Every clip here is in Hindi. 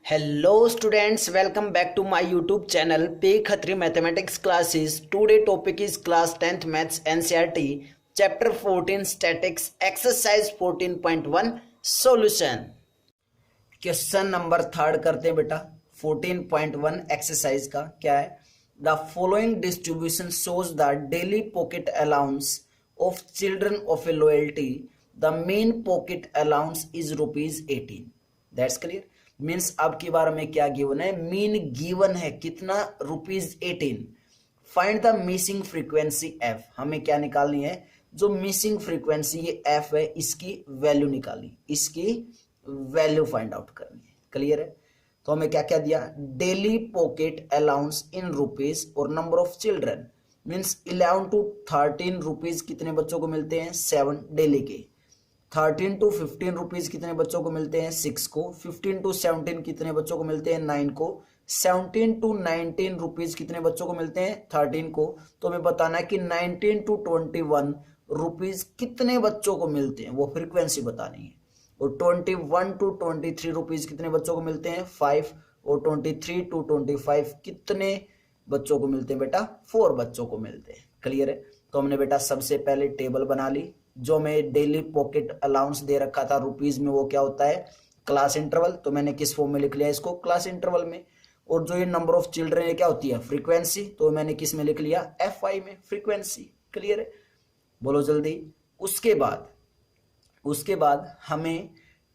Hello students, welcome back to my YouTube channel P Khatri Mathematics Classes. Today topic is class 10th Maths NCERT Chapter 14 Statics Exercise 14.1 Solution. Question number third करते हैं बेटा 14.1 एक्सरसाइज का। क्या है? The following distribution shows the daily pocket allowance of children of A loyalty. The main pocket allowance is ₹18। That's clear. Means अब की बार में क्या गिवन है? मीन गिवन है कितना? ₹18। Find the missing frequency F. हमें क्या निकालनी है? जो मिसिंग फ्रीक्वेंसी ये एफ है इसकी वैल्यू निकालनी, इसकी वैल्यू फाइंड आउट करनी है। क्लियर है? तो हमें क्या क्या दिया? Daily pocket allowance in rupees और number of children means 11 to 13 rupees कितने बच्चों को मिलते हैं? 7 डेली के। 13 to 15 रुपीज कितने बच्चों को मिलते हैं? 6 को। 15 to 17 कितने बच्चों को मिलते हैं? 9 को। 17 to 19 रुपीज कितने बच्चों को मिलते हैं? 13 को। तो हमें बताना है कि 19 to 21 रुपीज कितने बच्चों को मिलते हैं, वो फ्रीक्वेंसी बतानी है। और 21 to 23 रुपीज कितने बच्चों को मिलते हैं? 5। और 23 to 25 कितने बच्चों को मिलते हैं बेटा? 4 बच्चों को मिलते हैं। क्लियर है? तो हमने बेटा सबसे पहले टेबल बना ली। जो मैं डेली पॉकेट अलाउंस दे रखा था रुपीज में, वो क्या होता है? Class interval. तो मैंने किस फॉर्म में लिख लिया इसको? क्लास इंटरवल में। और जो ये नंबर ऑफ चिल्ड्रन ये क्या होती है? फ्रीक्वेंसी। तो मैंने किस में लिख लिया? FI में, फ्रीक्वेंसी। क्लियर है? बोलो जल्दी। उसके बाद हमें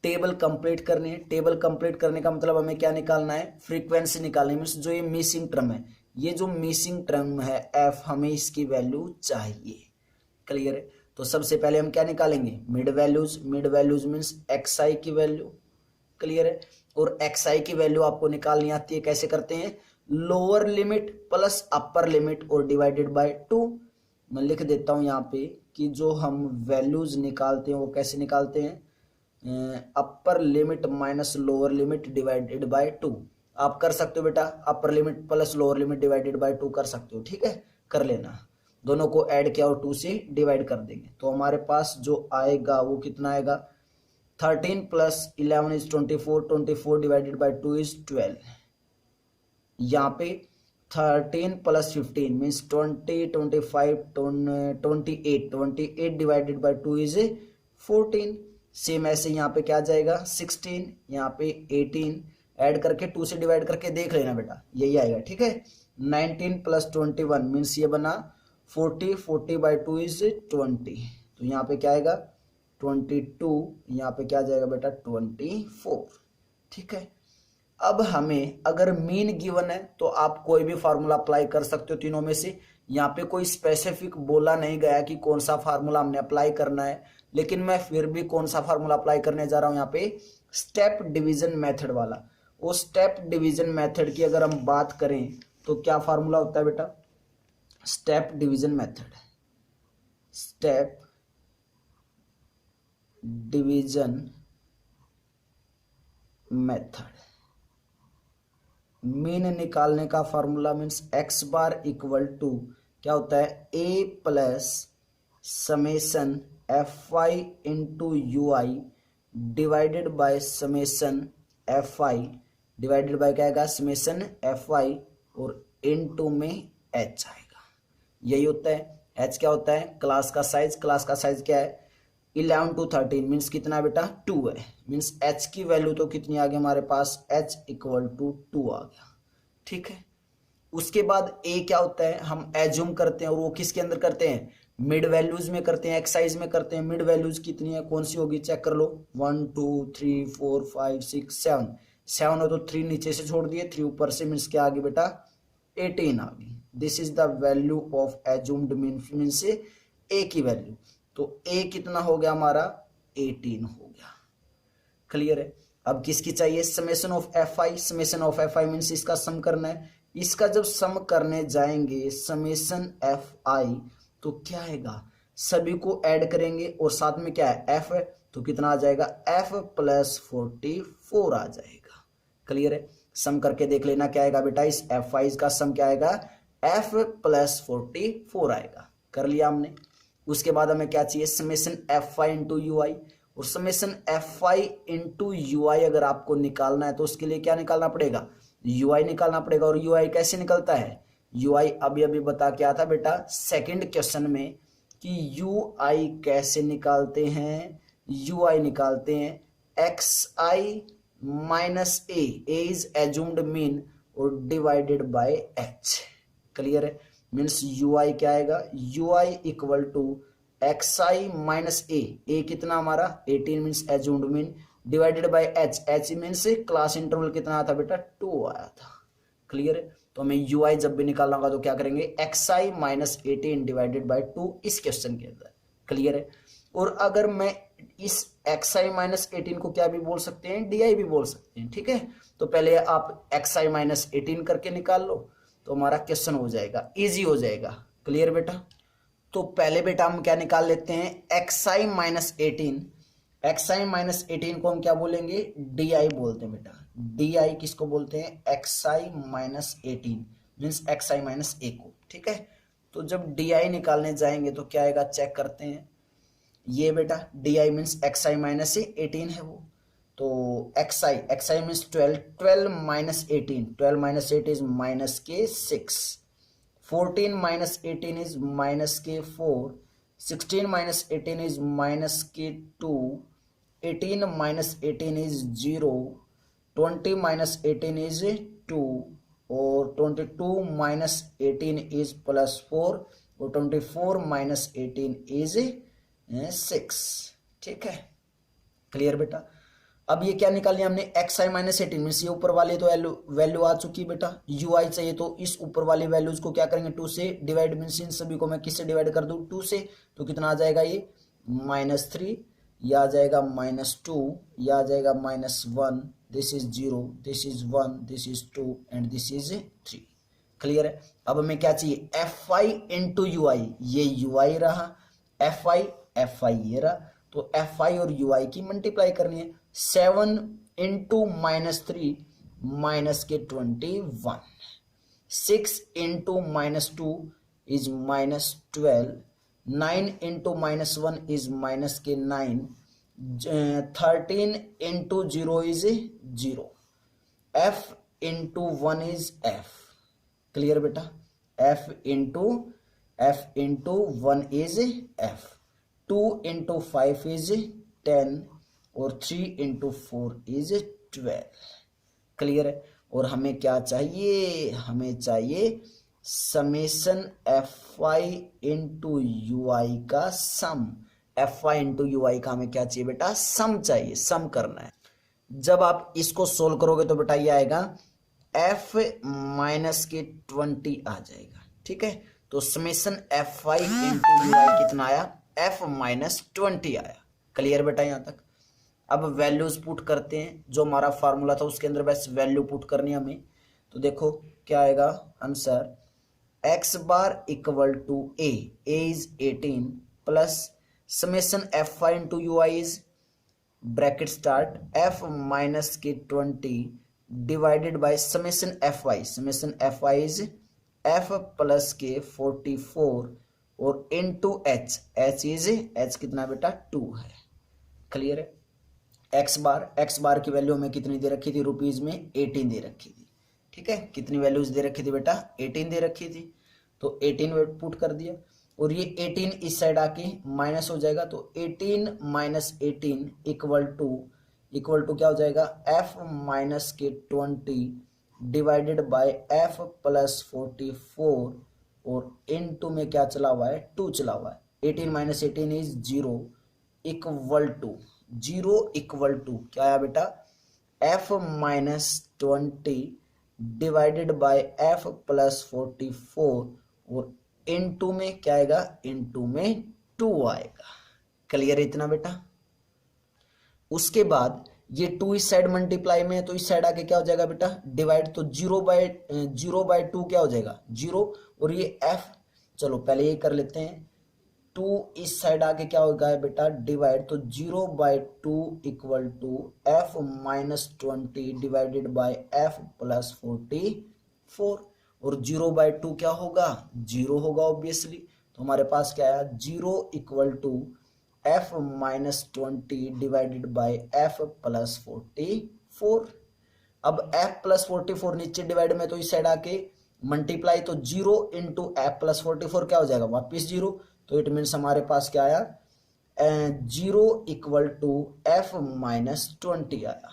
टेबल कंप्लीट करनी है। टेबल कंप्लीट करने का मतलब हमें क्या निकालना है? फ्रीक्वेंसी निकालनी है। मीन्स जो ये मिसिंग टर्म है, ये जो मिसिंग टर्म है एफ, हमें इसकी वैल्यू चाहिए। क्लियर है? तो सबसे पहले हम क्या निकालेंगे? Mid values. Mid values means XI की वैल्यू। क्लियर है? और XI की वैल्यू आपको निकालनी आती है। कैसे करते हैं? Lower limit plus upper limit और डिवाइडेड बाय 2। मैं लिख देता हूं यहाँ पे कि जो हम वैल्यूज निकालते हैं वो कैसे निकालते हैं? Upper limit minus lower limit divided by 2। आप कर सकते हो बेटा, upper limit plus lower limit divided by 2 कर सकते हो। ठीक है? कर लेना। दोनों को ऐड किया और 2 से डिवाइड कर देंगे तो हमारे पास जो आएगा वो कितना आएगा? 13 + 11 इज 24। 24 divided by 2 is 12। यहाँ पे 13 + 15 means 20, 25, 28। 28 divided by 2 is 14। Same ऐसे यहाँ पे क्या आ जाएगा? 16। यहाँ पे 18 ऐड करके 2 से डिवाइड करके देख लेना बेटा, यही आएगा। ठीक है? 19 + 21 मीन्स ये बना 40। 40 बाय 2 इज 20। तो यहाँ पे क्या आएगा? 22। यहाँ पे क्या आ जाएगा बेटा? 24। ठीक है? अब हमें अगर मीन गिवन है तो आप कोई भी फार्मूला अप्लाई कर सकते हो तीनों में से। यहाँ पे कोई स्पेसिफिक बोला नहीं गया कि कौन सा फार्मूला हमने अप्लाई करना है, लेकिन मैं फिर भी कौन सा फार्मूला अप्लाई करने जा रहा हूँ यहाँ पे? स्टेप डिवीजन मेथड वाला। वो स्टेप डिवीजन मेथड की अगर हम बात करें तो क्या फार्मूला होता है बेटा? Step division method. Step division method mean निकालने का formula means x bar equal to क्या होता है? A plus summation FI into UI divided by summation FI divided by क्या आएगा? समेसन FI और इनटू में H आएगा। यही होता है। H क्या होता है? क्लास का साइज। क्लास का साइज क्या है? 11 to 13 मीन्स कितना बेटा? 2 है। मीन्स H की वैल्यू तो कितनी आ गई हमारे पास? H = 2 आ गया। ठीक है? उसके बाद A क्या होता है? हम एज्यूम करते हैं और वो किसके अंदर करते हैं? मिड वैल्यूज में करते हैं, एक्साइज में करते हैं। मिड वैल्यूज कितनी है? कौन सी होगी? चेक कर लो। 1 2 3 4 5 6 7। 7 हो तो 3 नीचे से छोड़ दिए, 3 ऊपर से मीन्स क्या आ गई बेटा? 18 आ गई। This is the value of assumed means A की वैल्यू। तो A कितना हो गया हमारा? 18 हो गया। क्लियर है? अब किसकी चाहिए? Summation of FI। Summation of FI means इसका सम करना है। इसका जब सम करने जाएंगे समेशन FI तो क्या आएगा? सभी को ऐड करेंगे और साथ में क्या है? F है। तो कितना आ जाएगा? F + 44 आ जाएगा। क्लियर है? सम करके देख लेना क्या आएगा बेटा? इस FI का सम क्या आएगा? F + 44 आएगा। कर लिया हमने। उसके बाद हमें क्या चाहिए? Summation FI into UI। और summation F I into U I अगर आपको निकालना है तो उसके लिए क्या निकालना पड़ेगा, यू आई निकालना पड़ेगा। और यू आई कैसे निकलता है, यू आई अभी अभी बता के आता बेटा सेकंड क्वेश्चन में कि यू आई कैसे निकालते हैं, यू आई निकालते हैं X I minus A is assumed mean और डिवाइडेड बाय एच। क्लियर है, मीन्स यू आई क्या आएगा, U I equal to X I minus A कितना हमारा 18 means assumed mean divided by H means class interval कितना आया था बेटा 2 आया था। क्लियर है, तो हमें यू आई जब भी निकालना होगा तो क्या करेंगे, x I minus 18 divided by 2 इस क्वेश्चन के अंदर। क्लियर है, और अगर मैं इस एक्स आई माइनस 18 को क्या भी बोल सकते हैं, डी आई भी बोल सकते हैं। ठीक है, तो पहले आप एक्स आई माइनस 18 करके निकाल लो तो हमारा क्वेश्चन हो जाएगा, इजी हो जाएगा। क्लियर बेटा, तो पहले बेटा हम क्या निकाल लेते हैं, X I minus 18, x I minus 18 को हम क्या बोलेंगे, डी आई बोलते हैं बेटा। डी आई किसको बोलते हैं, X I minus 18 means x I minus ए को। ठीक है, तो जब डी आई निकालने जाएंगे तो क्या आएगा, चेक करते हैं। ये बेटा D I means x I minus 18 है वो, तो x I means 12 minus 18, 12 minus 8 is minus के 6, 14 माइनस 18 इज माइनस के 4, 16 माइनस 18 इज माइनस के 2, 18 माइनस 18 इज 0, 20 माइनस 18 इज 2 और 22 माइनस 18 इज प्लस 4 और 24 माइनस 18 इज 6। ठीक है, क्लियर बेटा। अब ये क्या निकालिए हमने, एक्स आई माइनस 18 मीन्स ये ऊपर वाले तो वैल्यू आ चुकी बेटा, यू आई चाहिए तो इस ऊपर वाली वैल्यूज को क्या करेंगे 2 से डिवाइड, मीन्स इन सभी को मैं किससे डिवाइड कर दूं 2 से, तो कितना आ जाएगा ये -3, यह आ जाएगा -2, यह आ जाएगा -1, this is 0, this is 1, this is 2 and this is 3। Clear है, अब हमें क्या चाहिए, एफ आई इंटू यू आई, ये यू आई रहा, एफ आई ये रहा, तो एफ आई और यू आई की मल्टीप्लाई करनी है। 7 इंटू -3 माइनस के 21, 6 into -2 is -12, 9 into -1 is minus के 9, 13 into 0 is 0, f into 1 is f। Clear बेटा, f into 1 is f, 2 into 5 is 10 और 3 इंटू 4 इज 12। क्लियर है, और हमें क्या चाहिए, हमें चाहिए summation F I into U I का sum. F I into U I का हमें क्या चाहिए बेटा, सम चाहिए, सम करना है। जब आप इसको सोल्व करोगे तो बेटा ये आएगा एफ माइनस के 20 आ जाएगा। ठीक है, तो summation F I into U I कितना आया, एफ माइनस 20 आया। क्लियर बेटा यहाँ तक। अब वैल्यूज पुट करते हैं, जो हमारा फार्मूला था उसके अंदर बस वैल्यू पुट करनी है हमें। तो देखो क्या आएगा answer, X bar equal to A is 18 plus summation F I into U I is bracket start F minus के 20 divided by summation F I is F plus के 44 और इनटू एच इज एच कितना बेटा 2 है। क्लियर है, एक्स बार की वैल्यू हमें कितनी दे रखी थी, रुपीज में 18 दे रखी थी। ठीक है, कितनी वैल्यूज दे रखी थी बेटा, 18 दे रखी थी, तो 18 पुट कर दिया और ये 18 इस साइड आके माइनस हो जाएगा, तो 18 माइनस 18 इक्वल टू क्या हो जाएगा, एफ माइनस के 20 डिवाइडेड बाय एफ प्लस 44 और इनटू में क्या चला हुआ है, 2 चला हुआ है। 18 माइनस 18 इज 0 इक्वल टू क्या आया बेटा, F minus 20 divided by F plus 44 और इनटू में क्या आएगा, इनटू में 2 आएगा। क्लियर है इतना बेटा। उसके बाद ये 2 इस साइड मल्टीप्लाई में है तो इस साइड आके क्या हो जाएगा बेटा, डिवाइड, तो 0/2 क्या हो जाएगा 0 और ये f, चलो पहले ये कर लेते हैं, 2 इस साइड आके क्या होगा बेटा डिवाइड, तो 0/2 equal to F minus 20 divided by F plus 44 और 0/2 क्या होगा, 0 होगा ऑब्वियसली। तो हमारे पास क्या आया, 0 equal to f minus 20 divided by f plus 44। अब f प्लस 44 नीचे डिवाइड में तो इस साइड आके मल्टीप्लाई, तो 0 इंटू एफ प्लस 44 क्या हो जाएगा वापिस 0। तो इट मीन्स हमारे पास क्या आया 0 इक्वल टू एफ माइनस 20 आया।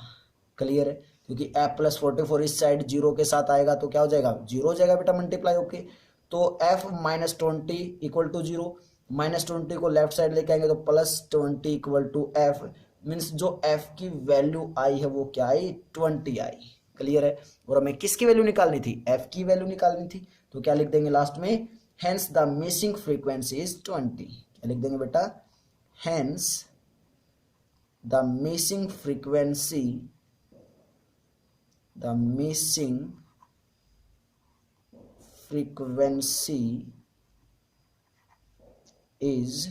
क्लियर है, क्योंकि एफ प्लस 44 इस साइड 0 के साथ आएगा तो क्या हो जाएगा 0 हो जाएगा बेटा मल्टीप्लाई होके। तो F minus 20 equal to 0, minus 20 को लेफ्ट साइड लेके आएंगे तो plus 20 equal to F, means जो एफ की वैल्यू आई है वो क्या आई 20 आई। क्लियर है, और हमें किसकी वैल्यू निकालनी थी एफ की वैल्यू निकालनी थी। तो क्या लिख देंगे लास्ट में, hence the missing frequency is 20। क्या लिख देंगे बेटा, hence the missing frequency, the missing frequency is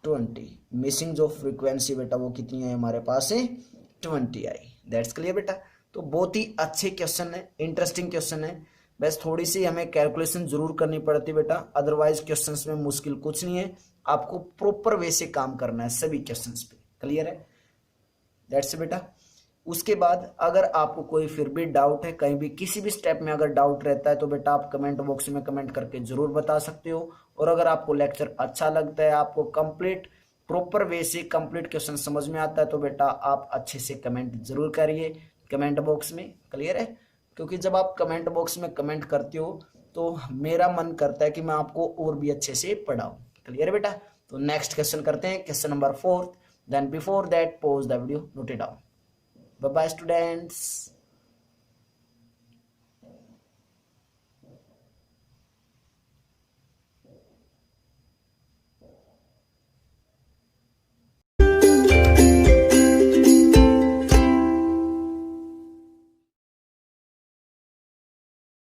20। Missing जो फ्रीक्वेंसी बेटा वो कितनी है हमारे पास है 20 आई। दैट्स क्लियर बेटा। तो बहुत ही अच्छे क्वेश्चन है, इंटरेस्टिंग क्वेश्चन है। बस थोड़ी सी हमें कैलकुलेशन जरूर करनी पड़ती बेटा, अदरवाइज क्वेश्चंस में मुश्किल कुछ नहीं है। आपको प्रॉपर वे से काम करना है सभी क्वेश्चंस पे। क्लियर है, दैट्स बेटा। उसके बाद अगर आपको कोई फिर भी डाउट है, कहीं भी किसी भी स्टेप में अगर डाउट रहता है तो बेटा आप कमेंट बॉक्स में कमेंट करके जरूर बता सकते हो। और अगर आपको लेक्चर अच्छा लगता है, आपको कंप्लीट प्रॉपर वे से कंप्लीट क्वेश्चन समझ में आता है तो बेटा आप अच्छे से कमेंट जरूर करिए कमेंट बॉक्स में। क्लियर है, क्योंकि जब आप कमेंट बॉक्स में कमेंट करते हो तो मेरा मन करता है कि मैं आपको और भी अच्छे से पढ़ाऊं। क्लियर है बेटा। तो नेक्स्ट क्वेश्चन करते हैं, question number 4। Then before that pause the video, note it down. Bye bye students.